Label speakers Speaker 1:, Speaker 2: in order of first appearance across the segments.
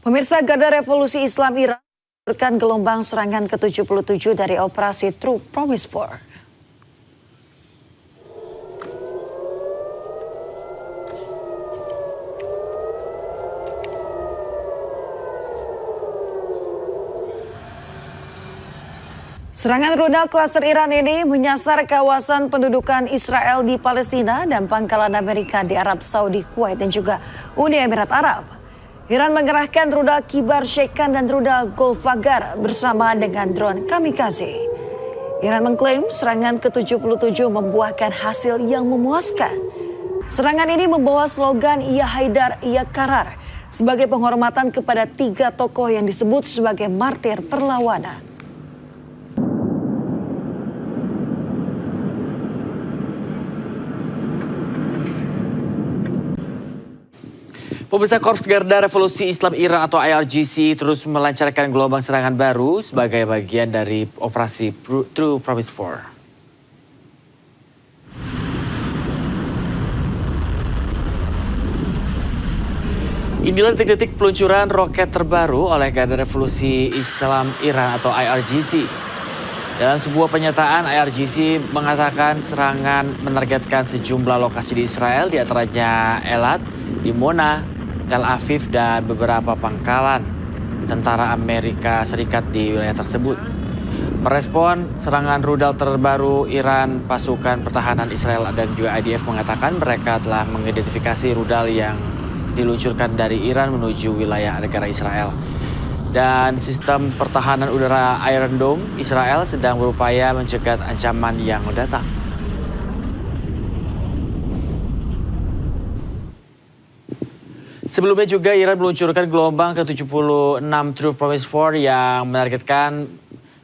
Speaker 1: Pemirsa, Garda Revolusi Islam Iran meluncurkan gelombang serangan ke-77 dari operasi True Promise 4. Serangan rudal klaster Iran ini menyasar kawasan pendudukan Israel di Palestina dan pangkalan Amerika di Arab Saudi, Kuwait, dan juga Uni Emirat Arab. Iran mengerahkan rudal Kibar Shekan dan rudal Golfagar bersama dengan drone kamikaze. Iran mengklaim serangan ke-77 membuahkan hasil yang memuaskan. Serangan ini membawa slogan "Ya Haidar, Ya Karar" sebagai penghormatan kepada 3 tokoh yang disebut sebagai martir perlawanan.
Speaker 2: Pemirsa, Korps Garda Revolusi Islam Iran atau IRGC terus melancarkan gelombang serangan baru sebagai bagian dari operasi True Promise 4. Inilah detik-detik peluncuran roket terbaru oleh Garda Revolusi Islam Iran atau IRGC. Dalam sebuah pernyataan, IRGC mengatakan serangan menargetkan sejumlah lokasi di Israel, di antaranya Elat, Dimona, Tel Aviv, dan beberapa pangkalan tentara Amerika Serikat di wilayah tersebut. Merespon serangan rudal terbaru Iran, pasukan pertahanan Israel dan juga IDF mengatakan mereka telah mengidentifikasi rudal yang diluncurkan dari Iran menuju wilayah negara Israel. Dan sistem pertahanan udara Iron Dome Israel sedang berupaya mencegah ancaman yang datang. Sebelumnya juga Iran meluncurkan gelombang ke-76 True Promise 4 yang menargetkan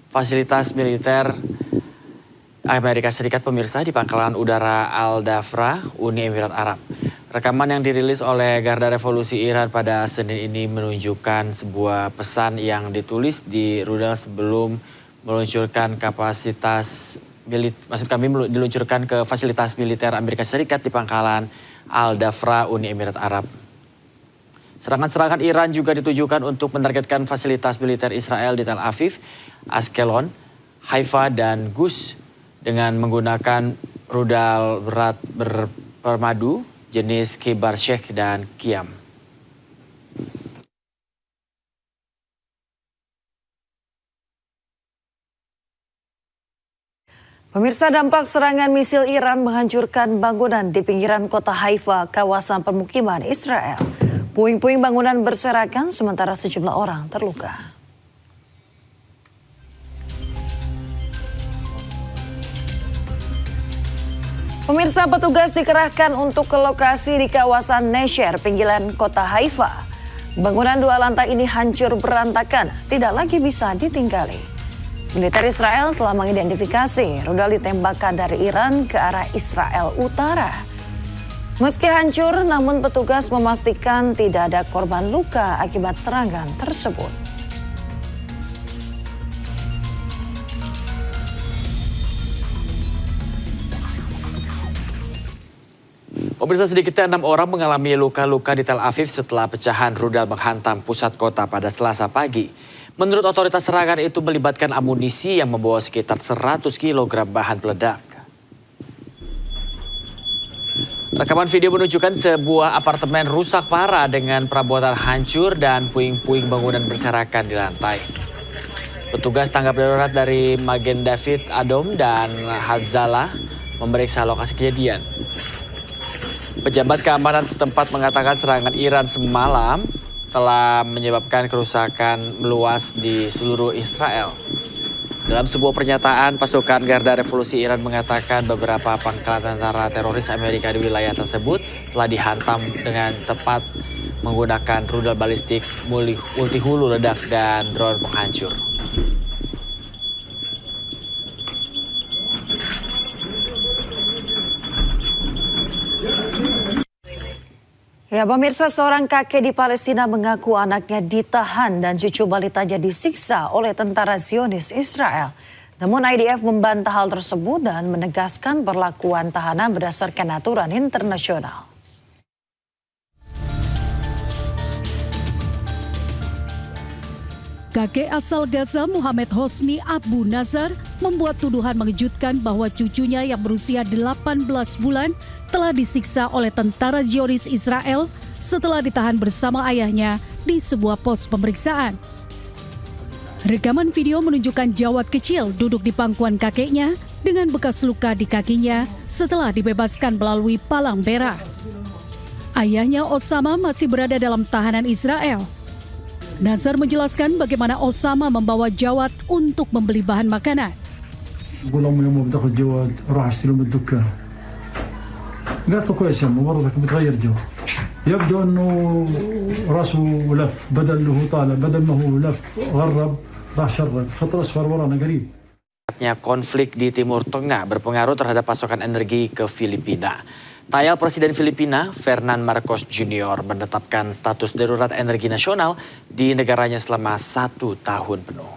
Speaker 2: fasilitas militer Amerika Serikat, pemirsa, di pangkalan udara Al-Dhafra, Uni Emirat Arab. Rekaman yang dirilis oleh Garda Revolusi Iran pada Senin ini menunjukkan sebuah pesan yang ditulis di rudal sebelum meluncurkan diluncurkan ke fasilitas militer Amerika Serikat di pangkalan Al-Dhafra, Uni Emirat Arab. Serangan-serangan Iran juga ditujukan untuk menargetkan fasilitas militer Israel di Tel Aviv, Ashkelon, Haifa, dan Gus dengan menggunakan rudal berat berpermadu jenis Kibar Sheikh dan Qiyam.
Speaker 1: Pemirsa, dampak serangan misil Iran menghancurkan bangunan di pinggiran kota Haifa, kawasan permukiman Israel. Puing-puing bangunan berserakan sementara sejumlah orang terluka. Pemirsa, petugas dikerahkan untuk ke lokasi di kawasan Nesher, pinggiran kota Haifa. Bangunan 2 lantai ini hancur berantakan, tidak lagi bisa ditinggali. Militer Israel telah mengidentifikasi rudal ditembakkan dari Iran ke arah Israel Utara. Meski hancur, namun petugas memastikan tidak ada korban luka akibat serangan tersebut.
Speaker 2: Pemirsa, sedikitnya 6 orang mengalami luka-luka di Tel Aviv setelah pecahan rudal menghantam pusat kota pada Selasa pagi. Menurut otoritas, serangan itu melibatkan amunisi yang membawa sekitar 100 kg bahan peledak. Rekaman video menunjukkan sebuah apartemen rusak parah dengan perabotan hancur dan puing-puing bangunan berserakan di lantai. Petugas tanggap darurat dari Magen David Adom dan Hatzalah memeriksa lokasi kejadian. Pejabat keamanan setempat mengatakan serangan Iran semalam telah menyebabkan kerusakan meluas di seluruh Israel. Dalam sebuah pernyataan, pasukan Garda Revolusi Iran mengatakan beberapa pangkalan tentara teroris Amerika di wilayah tersebut telah dihantam dengan tepat menggunakan rudal balistik multi-hulu ledak dan drone penghancur.
Speaker 1: Ya, pemirsa, seorang kakek di Palestina mengaku anaknya ditahan dan cucu balitanya disiksa oleh tentara Zionis Israel. Namun IDF membantah hal tersebut dan menegaskan perlakuan tahanan berdasarkan aturan internasional.
Speaker 3: Kakek asal Gaza Muhammad Hosni Abu Nazar membuat tuduhan mengejutkan bahwa cucunya yang berusia 18 bulan telah disiksa oleh tentara Zionis Israel setelah ditahan bersama ayahnya di sebuah pos pemeriksaan. Rekaman video menunjukkan Jawad kecil duduk di pangkuan kakeknya dengan bekas luka di kakinya setelah dibebaskan melalui palang merah. Ayahnya Osama masih berada dalam tahanan Israel. Nazar menjelaskan bagaimana Osama membawa Jawad untuk membeli bahan makanan.
Speaker 4: بقول أمي يوم بدأ أخذ جواد راح أشتري من الدكان. قالت له كويس يا أمي برضك بتغير جو. يبدو إنه راسه لف بدل له طالع بدل ما هو لف غرب راح شرق خط الأصفر ورانا قريب.
Speaker 2: Konflik di Timur Tengah berpengaruh terhadap pasokan energi ke Filipina. Tayal Presiden Filipina, Ferdinand Marcos Jr. menetapkan status darurat energi nasional di negaranya selama 1 tahun penuh.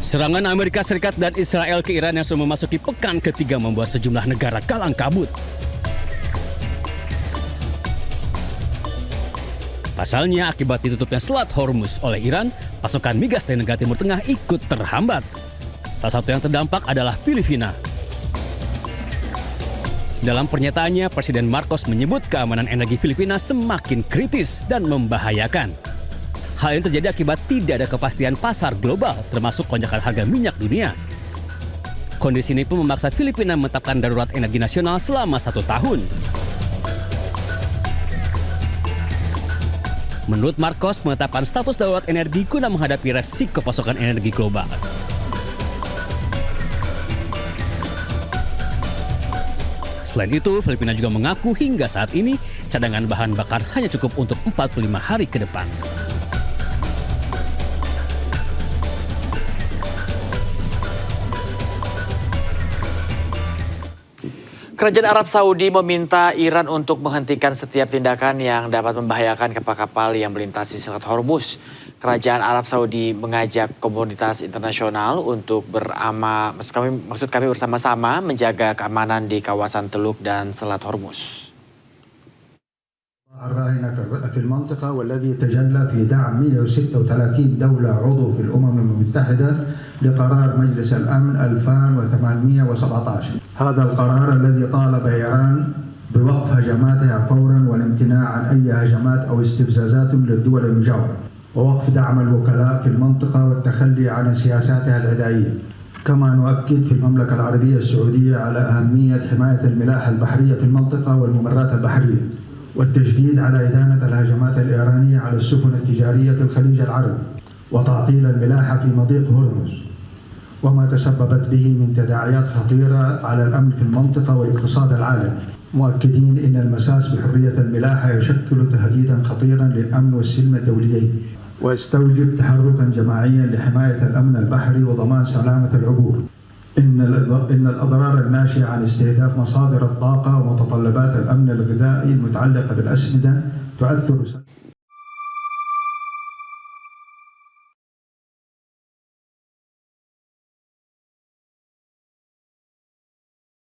Speaker 5: Serangan Amerika Serikat dan Israel ke Iran yang sudah memasuki pekan ketiga membuat sejumlah negara kalang kabut. Pasalnya, akibat ditutupnya Selat Hormuz oleh Iran, pasokan migas dari negara Timur Tengah ikut terhambat. Salah satu yang terdampak adalah Filipina. Dalam pernyataannya, Presiden Marcos menyebut keamanan energi Filipina semakin kritis dan membahayakan. Hal ini terjadi akibat tidak ada kepastian pasar global, termasuk lonjakan harga minyak dunia. Kondisi ini pun memaksa Filipina menetapkan darurat energi nasional selama 1 tahun. Menurut Marcos, menetapkan status darurat energi guna menghadapi resiko pasokan energi global. Selain itu, Filipina juga mengaku hingga saat ini cadangan bahan bakar hanya cukup untuk 45 hari ke depan.
Speaker 2: Kerajaan Arab Saudi meminta Iran untuk menghentikan setiap tindakan yang dapat membahayakan kapal-kapal yang melintasi Selat Hormuz. Kerajaan Arab Saudi mengajak komunitas internasional untuk maksud kami bersama-sama menjaga keamanan di kawasan Teluk dan Selat Hormuz.
Speaker 6: الراهنة في المنطقة والذي يتجلى في دعم 136 دولة عضو في الأمم المتحدة لقرار مجلس الأمن 2817. هذا القرار الذي طالب إيران بوقف هجماتها فورا والامتناع عن أي هجمات أو استفزازات للدول المجاورة ووقف دعم الوكلاء في المنطقة والتخلي عن سياساتها العدائية. كما نؤكد في المملكة العربية السعودية على أهمية حماية الملاحة البحرية في المنطقة والممرات البحرية والتشديد على إدانة الهجمات الإيرانية على السفن التجارية في الخليج العربي وتعطيل الملاحة في مضيق هرمز وما تسببت به من تداعيات خطيرة على الأمن في المنطقة والاقتصاد العالمي، مؤكدين أن المساس بحرية الملاحة يشكل تهديدا خطيرا للأمن والسلم الدوليين ويستوجب تحركا جماعيا لحماية الأمن البحري وضمان سلامة العبور. إن الأضرار الناشئة عن استهداف مصادر الطاقة ومتطلبات الأمن الغذائي المتعلقة بالأسمدة تؤثر